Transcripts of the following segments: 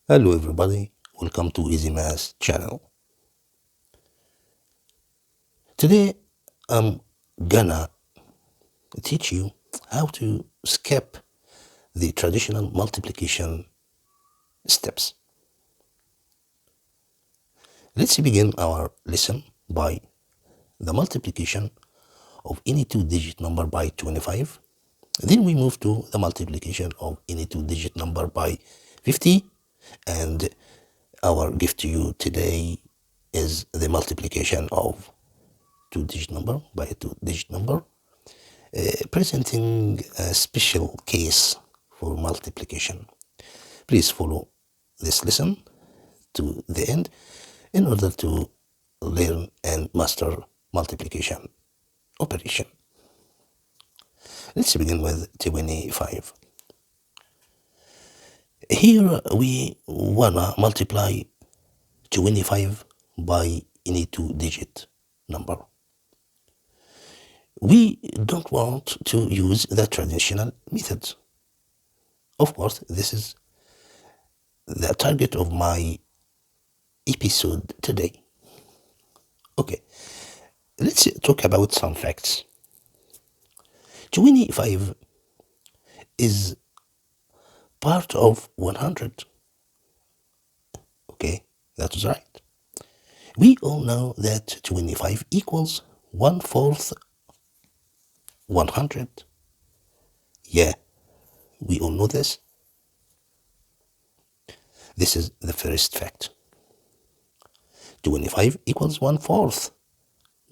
Hello everybody, welcome to Easy Math channel. Today I'm gonna teach you how to skip the traditional multiplication steps. Let's begin our lesson by the multiplication of any two-digit number by 25. Then we move to the multiplication of any two-digit number by 50, and our gift to you today is the multiplication of two-digit number by a two-digit number, presenting a special case for multiplication. Please follow this lesson to the end in order to learn and master multiplication operation. Let's begin with 25. Here we wanna multiply 25 by any two-digit number. We don't want to use the traditional methods. Of course, this is the target of my episode today. Okay, let's talk about some facts. 25 is part of 100. Okay, that's right. We all know that 25 equals 1/4 100. Yeah, we all know this. This is the first fact. 25 equals 1/4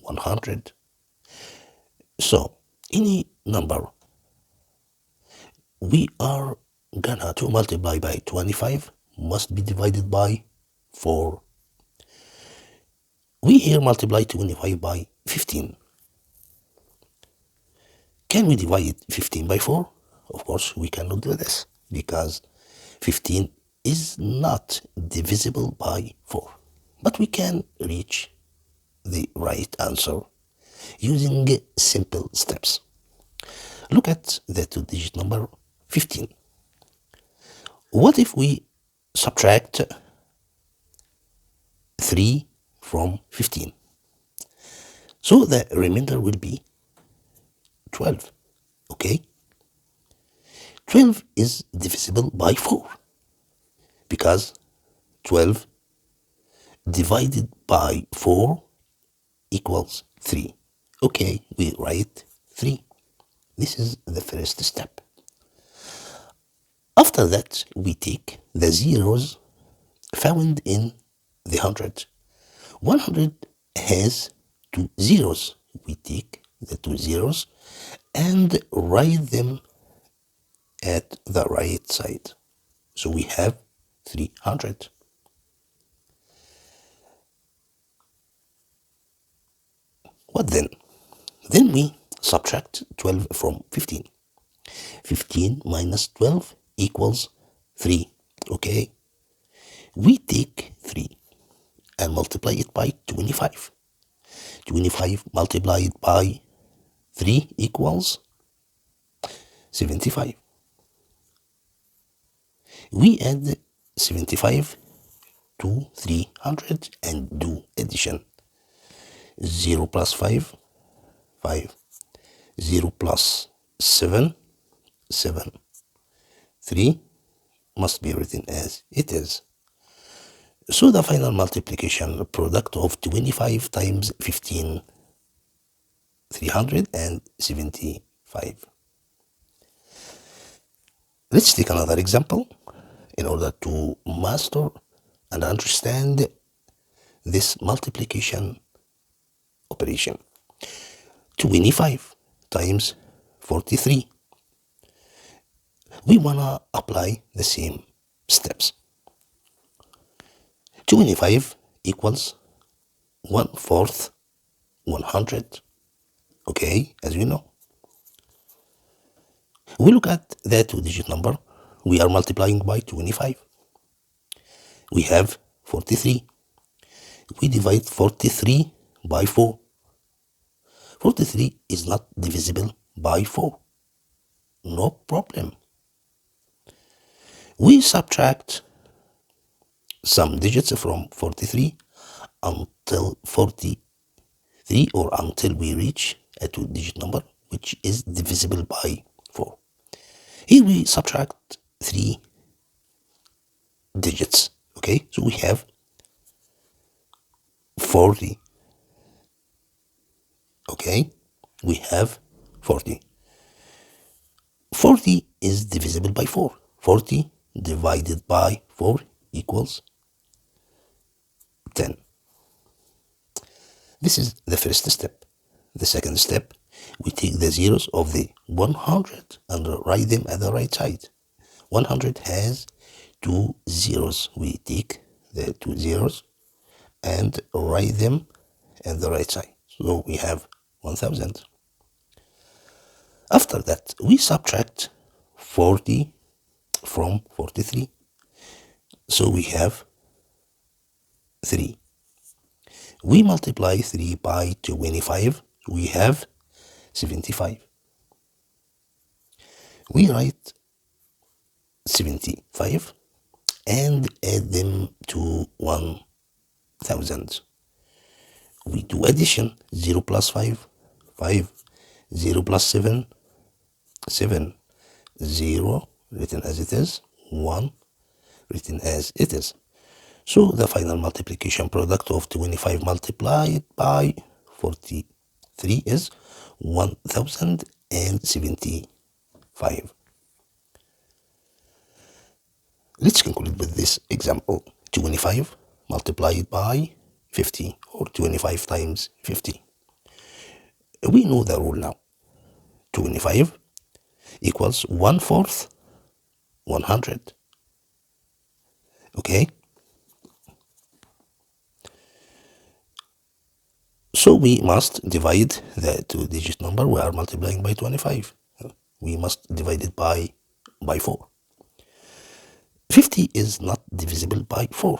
100. So, any number we are gonna to multiply by 25 must be divided by 4. We here multiply 25 by 15. Can we divide 15 by 4? Of course, we cannot do this because 15 is not divisible by 4. But we can reach the right answer using simple steps. Look at the two-digit number 15. What if we subtract 3 from 15? So the remainder will be 12. Okay? 12 is divisible by 4 because 12 divided by 4 equals 3. Okay, we write 3. This is the first step. After that, we take the zeros found in the 100. 100 has 2 zeros. We take the 2 zeros and write them at the right side. So we have 300. What then? Then we subtract 12 from 15. 15 minus 12 equals 3. Okay? We take 3 and multiply it by 25. 25 multiplied by 3 equals 75. We add 75 to 300 and do addition. 0 plus 5, 5. 0 plus 7, 7. 3 must be written as it is. So the final multiplication product of 25 times 15, 375. Let's take another example in order to master and understand this multiplication operation. 25 times 43. We wanna apply the same steps. 25 equals 1/4 100. Okay, as we know. We look at the two-digit number. We are multiplying by 25. We have 43. We divide 43 by 4. 43 is not divisible by 4. No problem. We subtract some digits from 43 until 43, or until we reach a two-digit number which is divisible by 4. Here we subtract 3 digits. Okay, so we have 40. Okay, we have 40. 40 is divisible by 4. 40 divided by 4 equals 10. This is the first step. The second step, we take the zeros of the 100 and write them at the right side. 100 has 2 zeros. We take the 2 zeros and write them at the right side. So we have 1000. After that, we subtract 40 from 43. So we have 3. We multiply 3 by 25. We have 75. We write 75 and add them to 1000. We do addition. 0 plus 5, 5. 0 plus 7, 7. 0 written as it is, 1 written as it is. So the final multiplication product of 25 multiplied by 43 is 1075. Let's conclude with this example. 25 multiplied by 50, or 25 times 50. We know the rule now. 25 equals 1/4 100. Okay? So we must divide the two-digit number we are multiplying by 25. We must divide it by 4. 50 is not divisible by 4.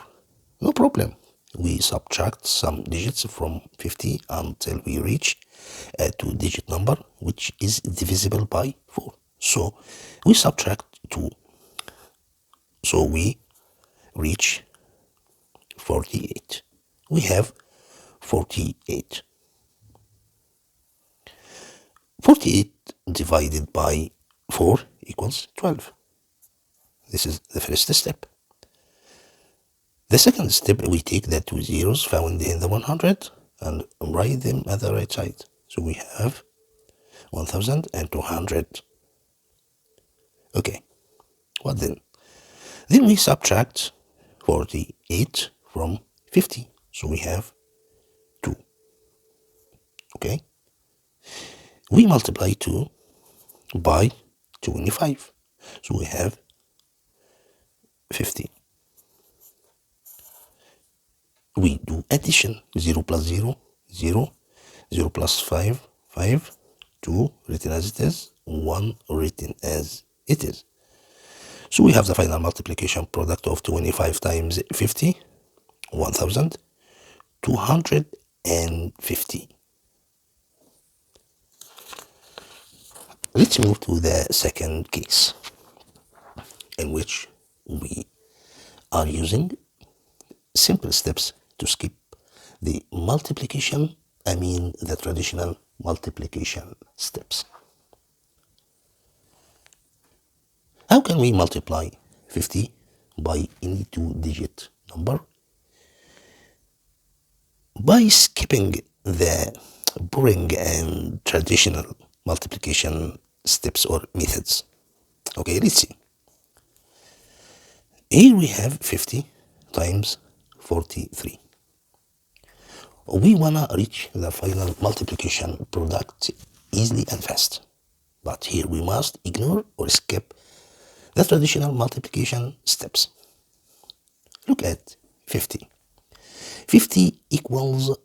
No problem. We subtract some digits from 50 until we reach a two-digit number which is divisible by 4. So we subtract 2. So we reach 48. We have 48. 48 divided by 4 equals 12. This is the first step. The second step, we take the 2 zeros found in the 100 and write them at the right side. So we have 1200. Okay, what then? Then we subtract 48 from 50. So we have 2. Okay? We multiply 2 by 25. So we have 50. We do addition. 0 plus 0, 0. 0 plus 5, 5. 2 written as it is, 1 written as it is. So we have the final multiplication product of 25 times 50, 1250. Let's move to the second case, in which we are using simple steps to skip the multiplication, the traditional multiplication steps. How can we multiply 50 by any two-digit number? By skipping the boring and traditional multiplication steps or methods. Okay, let's see. Here we have 50 times 43. We wanna reach the final multiplication product easily and fast. But here we must ignore or skip the traditional multiplication steps. Look at 50. 50 equals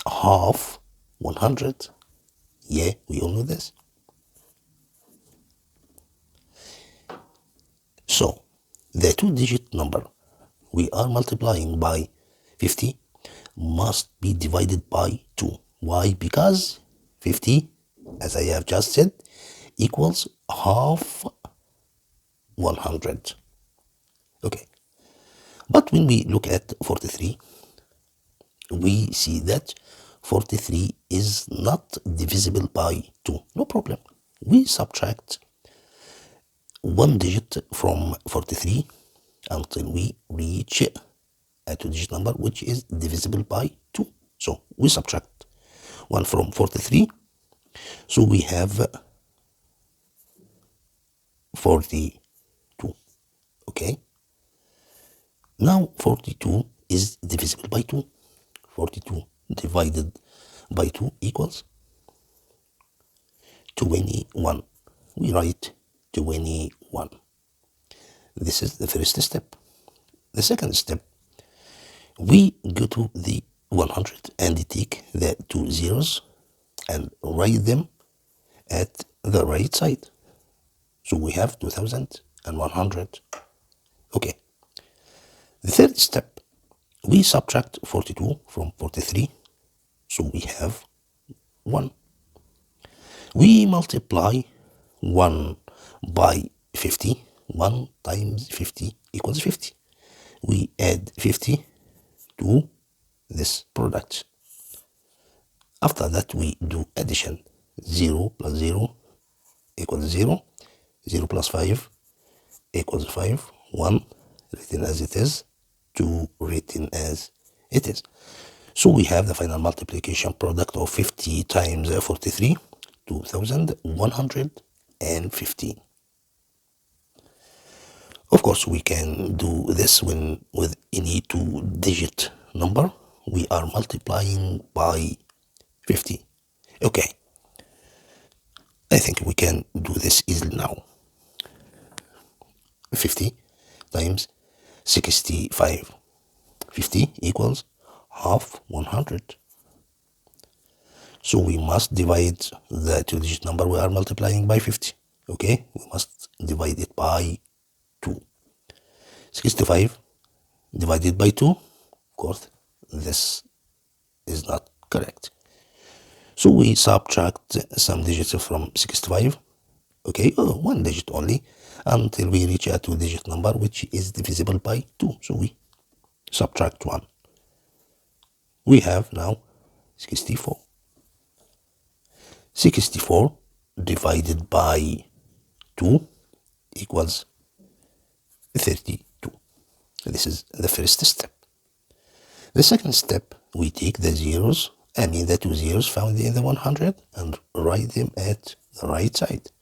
half 100. Yeah, we all know this. So, the two-digit number we are multiplying by 50 must be divided by 2. Why? Because 50, as I have just said, equals half 100. Okay. But when we look at 43, we see that 43 is not divisible by 2. No problem. We subtract one digit from 43 until we reach a two-digit number which is divisible by 2. So we subtract 1 from 43. So we have 42. Okay. Now 42 is divisible by 2. 42 divided by 2 equals 21. We write 21. This is the first step. The second step, we go to the 100 and take the two zeros and write them at the right side. So we have 2100. Okay. The third step, we subtract 42 from 43. So we have 1. We multiply 1 by 50. 1 times 50 equals 50. We add 50 to this product. After that, we do addition. 0 plus 0 equals 0. 0 plus 5 equals 5. 1 written as it is. 2 written as it is. So we have the final multiplication product of 50 times 43, 2115. Of course, we can do this when with any two-digit number. We are multiplying by 50. Okay. I think we can do this easily now. 50 times 65. 50 equals half 100. So we must divide the two-digit number we are multiplying by 50. Okay, we must divide it by 2. 65 divided by 2, of course, this is not correct. So we subtract some digits from 65, okay, one digit only, until we reach a two-digit number which is divisible by 2. So we subtract 1. We have now 64. 64 divided by 2 equals 32. This is the first step. The second step, we take the zeros, the two zeros found in the 100 and write them at the right side.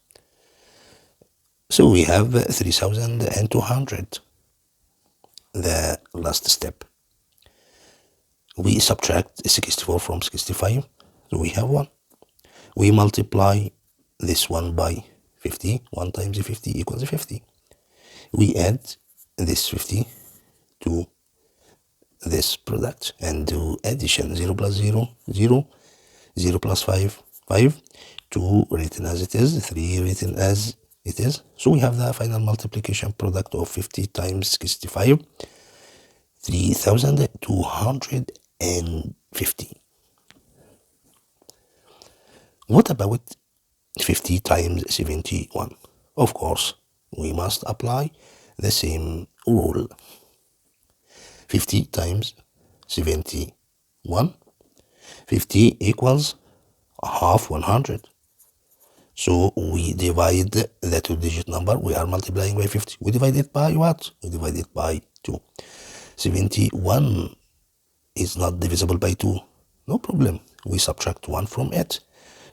So we have 3,200. The last step, we subtract 64 from 65, so we have 1. We multiply this one by 50. 1 times 50 equals 50. We add this 50 to this product and do addition. 0 plus 0, 0. 0 plus 5, 5. 2 written as it is, 3 written as it is. So we have the final multiplication product of 50 times 65, 3,250. What about 50 times 71? Of course, we must apply the same rule. 50 times 71. 50 equals half 100. So we divide the two-digit number we are multiplying by 50. We divide it by what? We divide it by 2. 71 is not divisible by 2. No problem. We subtract 1 from it.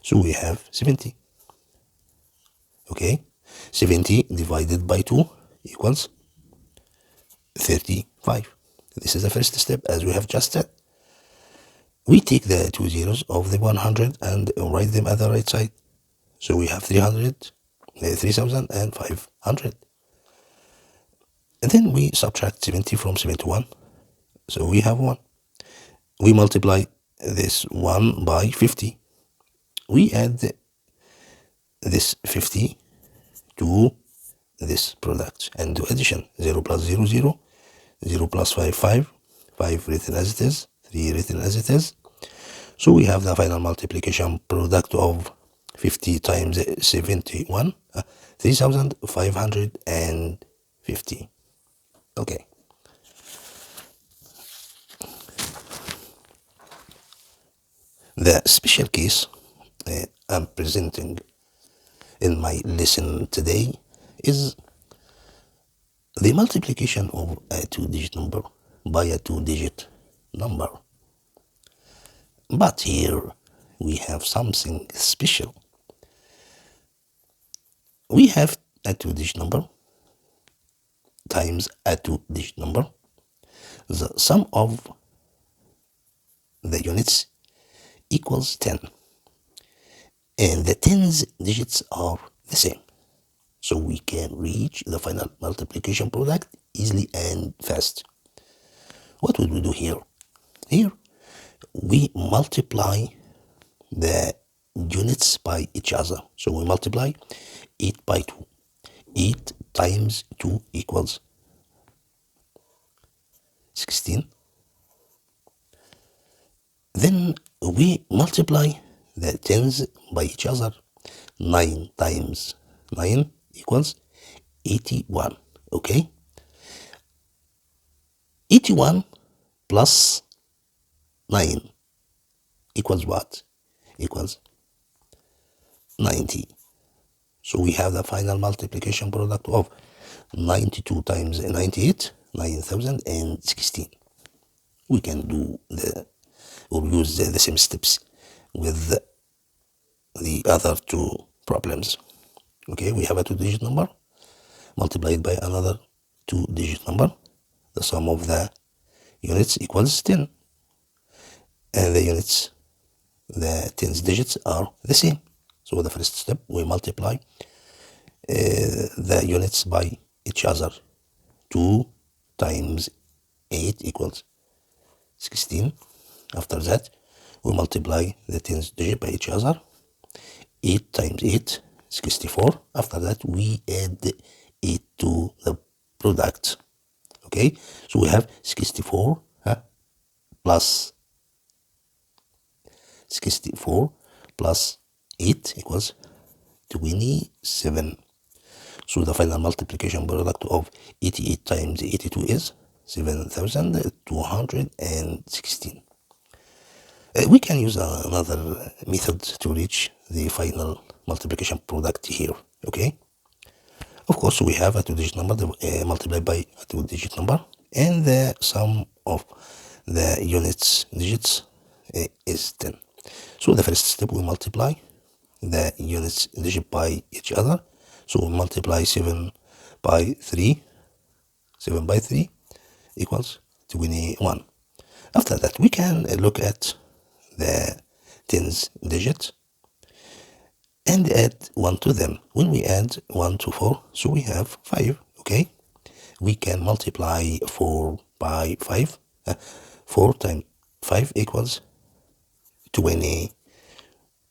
So we have 70. Okay. 70 divided by 2 equals 35. This is the first step, as we have just said. We take the two zeros of the 100 and write them at the right side. So we have 3,500. And then we subtract 70 from 71. So we have 1. We multiply this 1 by 50. We add this 50 to this product and do addition. 0 plus 0, 0. 0 plus 5, 5. 5 written as it is. 3 written as it is. So we have the final multiplication product of 50 times 71, 3,550. Okay. The special case I'm presenting in my lesson today is the multiplication of a two-digit number by a two-digit number. But here we have something special. We have a two-digit number times a two-digit number. The sum of the units equals 10. And the tens digits are the same. So we can reach the final multiplication product easily and fast. What would we do here? Here, we multiply the units by each other. So we multiply 8 by 2. 8 times 2 equals 16. Then we multiply the tens by each other. 9 times 9 equals 81. Okay? 81 plus 9 equals what? Equals 90. So we have the final multiplication product of 92 times 98, 9016. We can do or use the same steps with the other two problems. Okay, we have a two-digit number multiplied by another two-digit number. The sum of the units equals 10. And the tens digits are the same. So the first step, we multiply the units by each other. 2 times 8 equals 16. After that, we multiply the tens digit by each other. 8 times 8, 64. After that, we add 8 to the product. Okay, so we have 64 plus 64 plus 8 equals 27. So the final multiplication product of 88 times 82 is 7,216. We can use another method to reach the final multiplication product here. Okay. Of course, we have a two-digit number multiplied by a two-digit number, and the sum of the units digits is 10. So the first step, we multiply the units digit by each other. So we multiply 7 by 3. 7 by 3 equals 21. After that, we can look at the tens digit and add 1 to them. When we add 1 to 4, so we have 5, okay? We can multiply 4 by 5. 4 times 5 equals 20.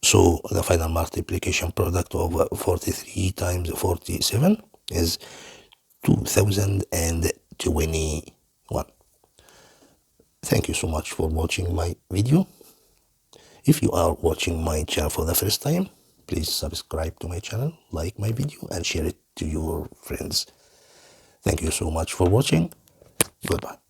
So the final multiplication product of 43 times 47 is 2021. Thank you so much for watching my video. If you are watching my channel for the first time, please subscribe to my channel, like my video, and share it to your friends. Thank you so much for watching. Goodbye.